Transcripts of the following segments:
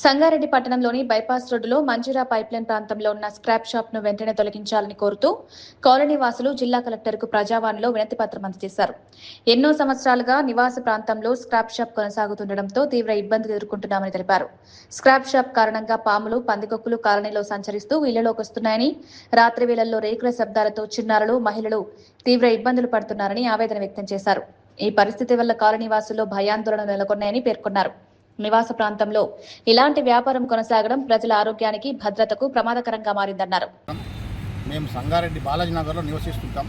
సంగారెడ్డి పట్టణంలోని బైపాస్ రోడ్డులో మంజీరా పైప్లైన్ ప్రాంతంలో ఉన్న స్క్రాప్ షాప్ ను వెంటనే తొలగించాలని కోరుతూ కాలనీ వాసులు జిల్లా కలెక్టర్కు ప్రజావాణిలో వినతి పత్రం అందజేశారు. ఎన్నో సంవత్సరాలుగా నివాస ప్రాంతంలో స్క్రాప్ షాప్ కొనసాగుతుండటంతో తీవ్ర ఇబ్బందులు ఎదుర్కొంటున్నామని తెలిపారు. స్క్రాప్ షాప్ కారణంగా పాములు, పందికొక్కులు కాలనీలో సంచరిస్తూ ఇళ్లలోకి వస్తున్నాయని, రాత్రి వేళల్లో రేకుల శబ్దాలతో చిన్నారులు, మహిళలు తీవ్ర ఇబ్బందులు పడుతున్నారని ఆవేదన వ్యక్తం చేశారు. ఈ పరిస్థితి వల్ల కాలనీ వాసుల్లో భయాందోళనలు నెలకొన్నాయని పేర్కొన్నారు. నివాస ప్రాంతంలో ఇలాంటి వ్యాపారం కొనసాగడం ప్రజల ఆరోగ్యానికి, భద్రతకు ప్రమాదకరంగా మారిందన్నారు. మేము సంగారెడ్డి బాలాజీ నగర్లో నివసిస్తుంటాం.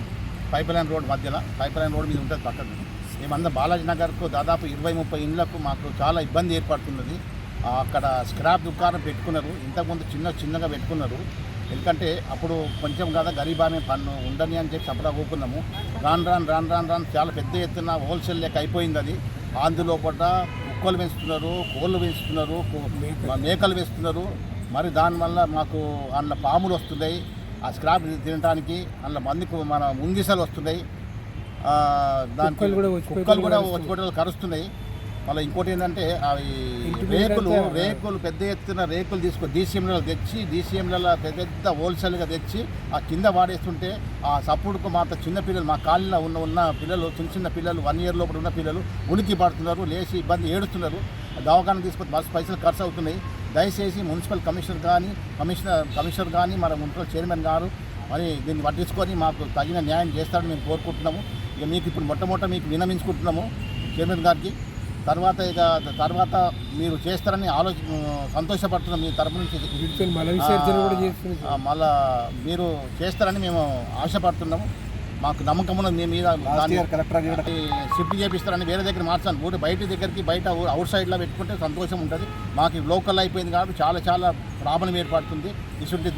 పైప్లైన్ రోడ్ మధ్యలో, పైప్లైన్ రోడ్ మీద ఉంటుంది పక్కన. మేమందరం బాలాజీ నగర్కు దాదాపు 20-30 ఇండ్లకు మాకు చాలా ఇబ్బంది ఏర్పడుతున్నది. అక్కడ స్క్రాప్ దుకాణం పెట్టుకున్నారు. ఇంతకుముందు చిన్నగా పెట్టుకున్నారు. ఎందుకంటే అప్పుడు కొంచెం కదా గరీబానే పన్ను ఉండని అని చెప్పి సపడా ఊపుకున్నాము. రాను చాలా పెద్ద ఎత్తున హోల్సేల్ లెక్క అయిపోయింది. అది అందులో పడ్డ కుక్కలు పెంచుతున్నారు, కోళ్ళు పెంచుతున్నారు, మేకలు వేస్తున్నారు. మరి దానివల్ల మాకు అందులో పాములు వస్తున్నాయి. ఆ స్క్రాప్ తినడానికి అందులో మందికి మన ముంగిసలు వస్తున్నాయి. దానికి కుక్కలు కూడా వచ్చి కరుస్తున్నాయి. మళ్ళీ ఇంకోటి ఏంటంటే అవి రేకులు పెద్ద ఎత్తున రేకులు తీసుకొని డీసీఎంలలో పెద్ద హోల్సేల్గా తెచ్చి ఆ కింద వాడేస్తుంటే ఆ సపోర్ట్కు మాత్రం చిన్నపిల్లలు, మా కాలనీలో ఉన్న పిల్లలు, చిన్న పిల్లలు 1 year లోపల ఉన్న పిల్లలు ఉనికి పడుతున్నారు, లేచి ఇబ్బంది ఏడుస్తున్నారు. దవాఖాన తీసుకొని బస్సు పైసలు ఖర్చు అవుతున్నాయి. దయచేసి మున్సిపల్ కమిషనర్ కానీ మన మున్సిపల్ చైర్మన్ గారు మరి దీన్ని పట్టించుకొని మాకు తగిన న్యాయం చేస్తారని మేము కోరుకుంటున్నాము. ఇక మీకు ఇప్పుడు మొట్టమొదట మీకు విన్నవించుకుంటున్నాము చైర్మన్ గారికి. తర్వాత మీరు చేస్తారని సంతోషపడుతున్నాం. మీ తరపు నుంచి మళ్ళా మీరు చేస్తారని మేము ఆశపడుతున్నాము. మాకు నమ్మకం ఉన్నది మీ మీద. షిఫ్ట్ చేపిస్తారని వేరే దగ్గర మార్చాను. ఊరు బయట అవుట్ సైడ్లో పెట్టుకుంటే సంతోషం ఉంటుంది. మాకు లోకల్ అయిపోయింది కాబట్టి చాలా ప్రాబ్లం ఏర్పడుతుంది. ఇటువంటి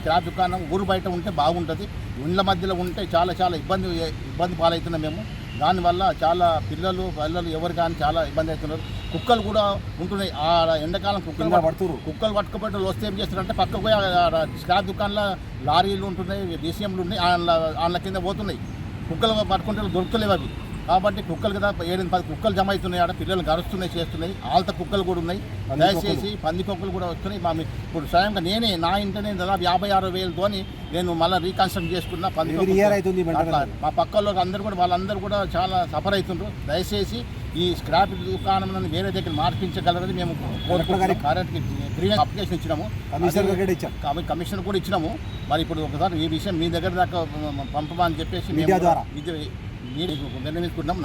స్క్రాప్ దుకాణం ఊరు బయట ఉంటే బాగుంటుంది. ఇండ్ల మధ్యలో ఉంటే చాలా ఇబ్బంది పాలవుతున్నాం మేము. దానివల్ల చాలా పిల్లలు ఎవరు కానీ చాలా ఇబ్బంది అవుతున్నారు. కుక్కలు కూడా ఉంటున్నాయి. ఆ ఎండాకాలం కుక్కలు పట్టుకుపోయి వస్తే ఏం చేస్తారంటే పక్కకు పోయి స్క్రాప్ దుకాణంలో లారీలు ఉంటున్నాయి, డీసీఎంలు ఉన్నాయి, వాళ్ళ కింద పోతున్నాయి. కుక్కలు పట్టుకుంటే దొరుకుతలేవు అవి. కాబట్టి కుక్కలు కదా 7-10 కుక్కలు జమ అవుతున్నాయి. ఆడ పిల్లలు గరుస్తున్నాయి, చేస్తున్నాయి. ఆల్త కుక్కలు కూడా ఉన్నాయి. దయచేసి పందికొక్కలు కూడా వస్తున్నాయి. ఇప్పుడు స్వయంగా నా ఇంటనే దాదాపు 56,000తో నేను మళ్ళీ రీకన్స్ట్రక్ట్ చేసుకున్నా. మా పక్కల్లో వాళ్ళందరూ కూడా చాలా సఫర్ అవుతుండ్రు. దయచేసి ఈ స్క్రాప్ దుకాణం వేరే దగ్గర మార్పించగలరని మేము కోరుకుంటున్నాం. అప్లికేషన్ ఇచ్చినాము, కమిషన్ కూడా ఇచ్చినాము. మరి ఇప్పుడు ఒకసారి ఈ విషయం మీ దగ్గర దాకా పంపమని చెప్పేసి మేము నిర్ణయించుకుంటున్నాం.